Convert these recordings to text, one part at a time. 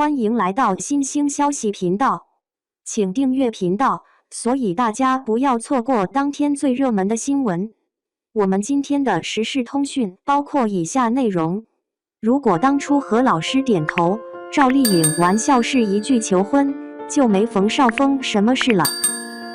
欢迎来到新兴消息频道，请订阅频道，所以大家不要错过当天最热门的新闻。我们今天的时事通讯包括以下内容：如果当初何老师点头，赵丽颖玩笑是一句求婚，就没冯绍峰什么事了。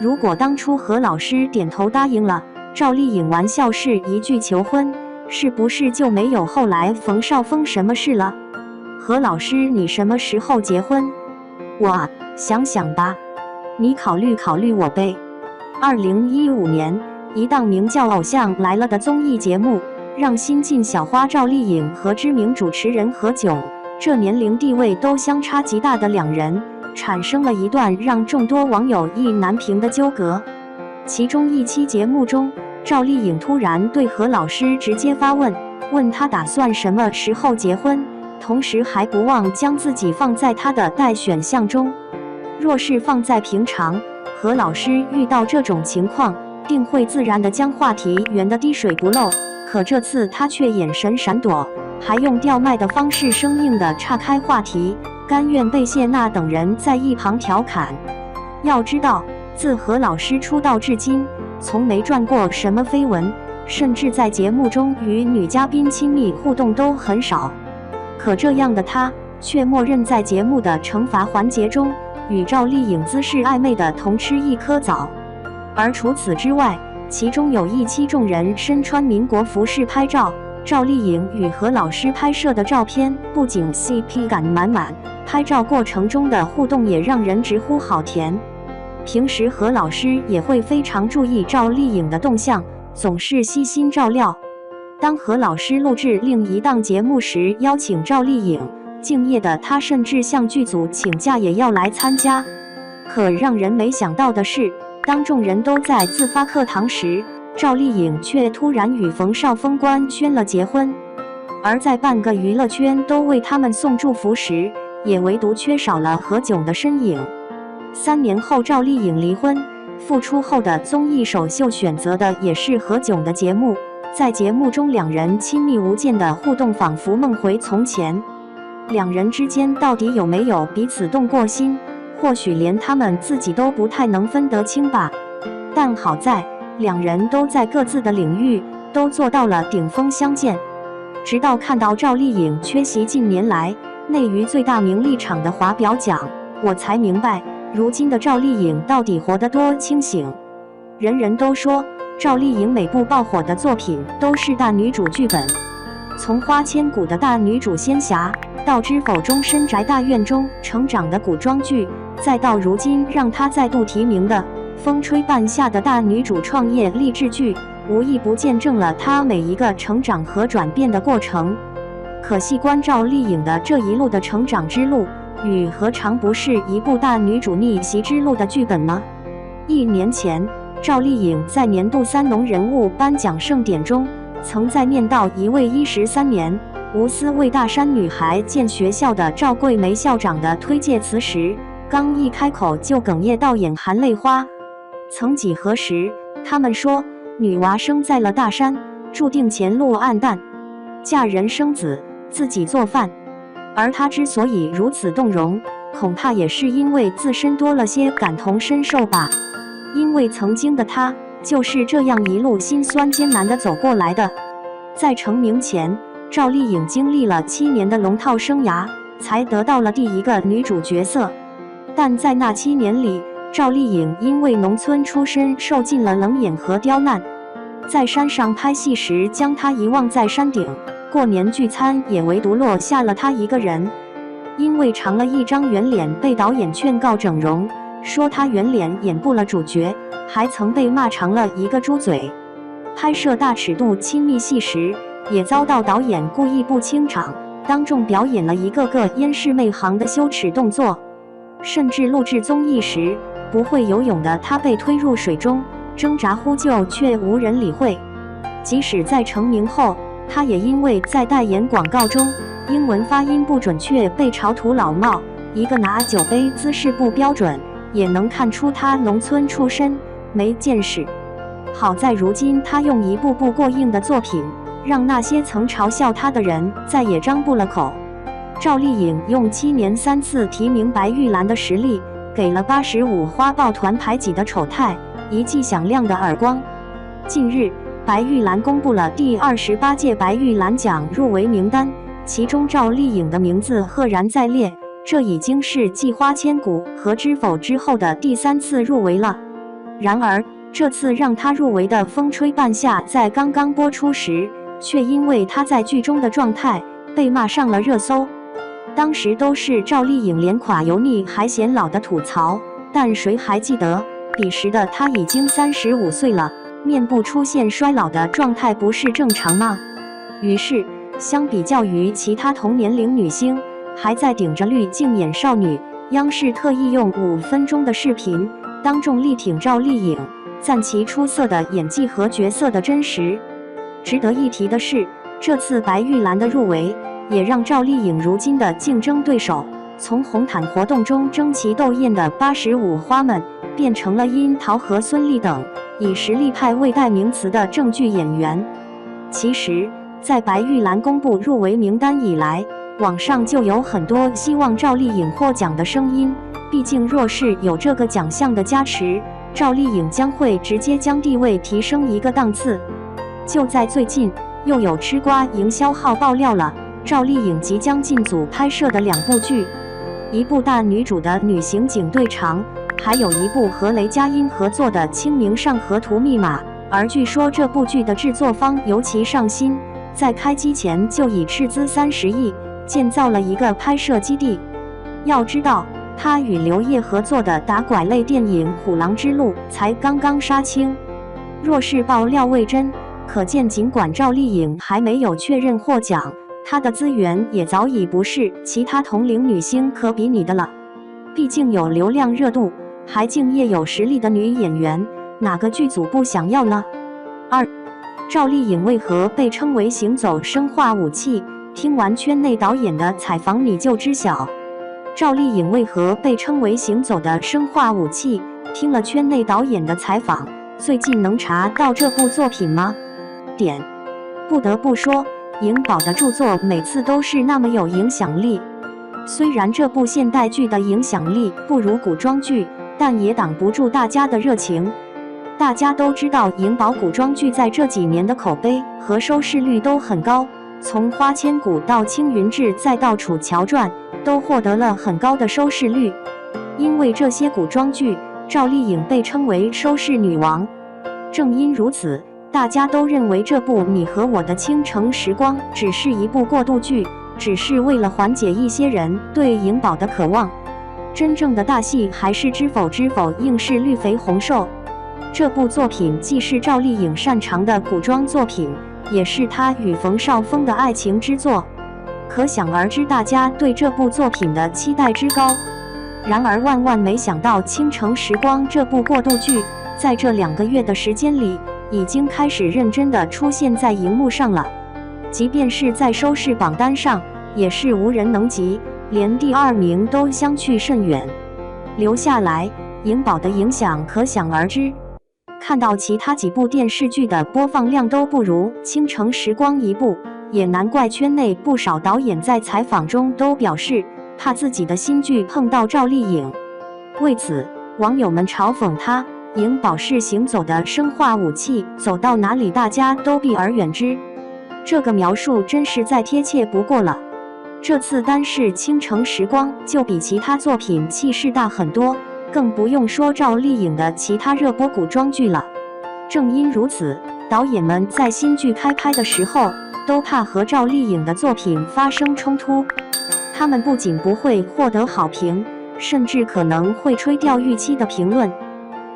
如果当初何老师点头答应了，赵丽颖玩笑是一句求婚，是不是就没有后来冯绍峰什么事了？何老师，你什么时候结婚？我想想吧，你考虑考虑我呗。2015年，一档名叫《偶像来了》的综艺节目，让新晋小花赵丽颖和知名主持人何炅，这年龄地位都相差极大的两人，产生了一段让众多网友意难平的纠葛。其中一期节目中，赵丽颖突然对何老师直接发问，问他打算什么时候结婚，同时还不忘将自己放在他的待选项中。若是放在平常，何老师遇到这种情况，定会自然地将话题圆得滴水不漏。可这次他却眼神闪躲，还用吊麦的方式生硬地岔开话题，甘愿被谢娜等人在一旁调侃。要知道，自何老师出道至今，从没转过什么绯闻，甚至在节目中与女嘉宾亲密互动都很少。可这样的他，却默认在节目的惩罚环节中，与赵丽颖姿势暧昧的同吃一颗枣。而除此之外，其中有一期众人身穿民国服饰拍照，赵丽颖与何老师拍摄的照片不仅 CP 感满满，拍照过程中的互动也让人直呼好甜。平时何老师也会非常注意赵丽颖的动向，总是悉心照料。当何老师录制另一档节目时，邀请赵丽颖，敬业的他甚至向剧组请假也要来参加。可让人没想到的是，当众人都在自发课堂时，赵丽颖却突然与冯绍峰官宣了结婚。而在半个娱乐圈都为他们送祝福时，也唯独缺少了何炅的身影。3年后，赵丽颖离婚，复出后的综艺首秀选择的也是何炅的节目。在节目中，两人亲密无间的互动仿佛梦回从前。两人之间到底有没有彼此动过心，或许连他们自己都不太能分得清吧。但好在，两人都在各自的领域都做到了顶峰相见。直到看到赵丽颖缺席近年来内娱最大名利场的华表奖，我才明白，如今的赵丽颖到底活得多清醒。人人都说，赵丽颖每部爆火的作品都是大女主剧本，从《花千骨》的大女主仙侠，到《知否》中深宅大院中成长的古装剧，再到如今让她再度提名的《风吹半夏》的大女主创业励志剧，无一不见证了她每一个成长和转变的过程。可细观赵丽颖的这一路的成长之路，与何尝不是一部大女主逆袭之路的剧本呢？1年前，赵丽颖在年度3农人物颁奖盛典中，曾在念到一位衣食3年无私为大山女孩建学校的赵桂梅校长的推介词时，刚一开口就哽咽到眼含泪花。曾几何时，他们说女娃生在了大山，注定前路暗淡，嫁人生子，自己做饭。而她之所以如此动容，恐怕也是因为自身多了些感同身受吧。因为曾经的她就是这样一路辛酸艰难地走过来的。在成名前，赵丽颖经历了7年的龙套生涯，才得到了第一个女主角色。但在那7年里，赵丽颖因为农村出身，受尽了冷眼和刁难。在山上拍戏时，将她遗忘在山顶，过年聚餐也唯独落下了她一个人。因为长了一张圆脸，被导演劝告整容，说她圆脸演不了主角，还曾被骂长了一个猪嘴。拍摄大尺度亲密戏时，也遭到导演故意不清场，当众表演了一个个淹视妹行的羞耻动作。甚至录制综艺时，不会游泳的她被推入水中，挣扎呼救却无人理会。即使在成名后，她也因为在代言广告中英文发音不准确被嘲土老帽，一个拿酒杯姿势不标准，也能看出她农村出身，没见识。好在如今她用一步步过硬的作品，让那些曾嘲笑她的人再也张不了口。赵丽颖用7年3次提名白玉兰的实力，给了85花抱团排挤的丑态一记响亮的耳光。近日，白玉兰公布了第28届白玉兰奖入围名单，其中赵丽颖的名字赫然在列，这已经是继《花千骨》和《知否》之后的第3次入围了。然而，这次让她入围的《风吹半夏》在刚刚播出时，却因为她在剧中的状态被骂上了热搜。当时都是赵丽颖脸垮油腻还显老的吐槽，但谁还记得彼时的她已经35岁了，面部出现衰老的状态不是正常吗？于是，相比较于其他同年龄女星还在顶着滤镜演少女，央视特意用5分钟的视频当众力挺赵丽颖，赞其出色的演技和角色的真实。值得一提的是，这次白玉兰的入围也让赵丽颖如今的竞争对手从红毯活动中争奇斗艳的85花们，变成了殷桃和孙俪等以实力派为代名词的正剧演员。其实，在白玉兰公布入围名单以来，网上就有很多希望赵丽颖获奖的声音，毕竟若是有这个奖项的加持，赵丽颖将会直接将地位提升一个档次。就在最近，又有吃瓜营销号爆料了赵丽颖即将进组拍摄的2部剧，一部大女主的女刑警队长，还有一部和雷佳音合作的《清明上河图密码》。而据说这部剧的制作方尤其上心，在开机前就已斥资30亿建造了一个拍摄基地。要知道，他与刘烨合作的打拐类电影《虎狼之路》才刚刚杀青。若是爆料为真，可见尽管赵丽颖还没有确认获奖，她的资源也早已不是其他同龄女星可比拟的了。毕竟有流量热度，还敬业有实力的女演员，哪个剧组不想要呢？2. 赵丽颖为何被称为行走生化武器？听完圈内导演的采访你就知晓。赵丽颖为何被称为行走的生化武器？听了圈内导演的采访，最近能查到这部作品吗？不得不说，颖宝的著作每次都是那么有影响力。虽然这部现代剧的影响力不如古装剧，但也挡不住大家的热情。大家都知道，颖宝古装剧在这几年的口碑和收视率都很高，从《花千骨》到《青云志》再到《楚乔传》，都获得了很高的收视率。因为这些古装剧，赵丽颖被称为收视女王。正因如此，大家都认为这部《你和我的倾城时光》只是一部过渡剧，只是为了缓解一些人对颖宝的渴望。真正的大戏还是《知否知否，应是绿肥红瘦》。这部作品既是赵丽颖擅长的古装作品，也是她与冯绍峰的爱情之作，可想而知大家对这部作品的期待之高。然而万万没想到，《倾城时光》这部过渡剧在这2个月的时间里，已经开始认真地出现在荧幕上了。即便是在收视榜单上，也是无人能及，连第2名都相去甚远。留下来，颖宝的影响可想而知。看到其他几部电视剧的播放量都不如《倾城时光》一部，也难怪圈内不少导演在采访中都表示，怕自己的新剧碰到赵丽颖。为此，网友们嘲讽她颖宝是行走的生化武器，走到哪里大家都避而远之。这个描述真是再贴切不过了。这次单是《倾城时光》就比其他作品气势大很多，更不用说赵丽颖的其他热播古装剧了。正因如此，导演们在新剧开拍的时候，都怕和赵丽颖的作品发生冲突。他们不仅不会获得好评，甚至可能会吹掉预期的评论。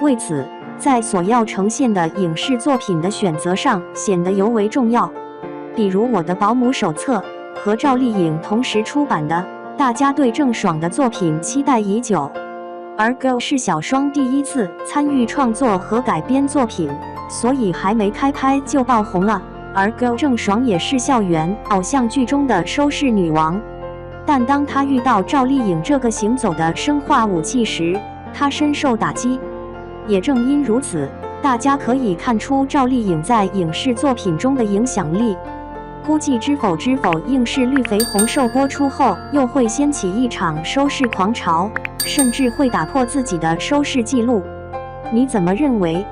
为此，在所要呈现的影视作品的选择上显得尤为重要。比如《我的保姆手册》和赵丽颖同时出版的，大家对郑爽的作品期待已久。而 Go 是小双第一次参与创作和改编作品，所以还没开拍就爆红了。而 Go 郑爽也是校园偶像剧中的收视女王。但当她遇到赵丽颖这个行走的生化武器时，她深受打击。也正因如此，大家可以看出赵丽颖在影视作品中的影响力。估计《知否知否》应是绿肥红瘦播出后，又会掀起一场收视狂潮，甚至会打破自己的收视纪录。你怎么认为？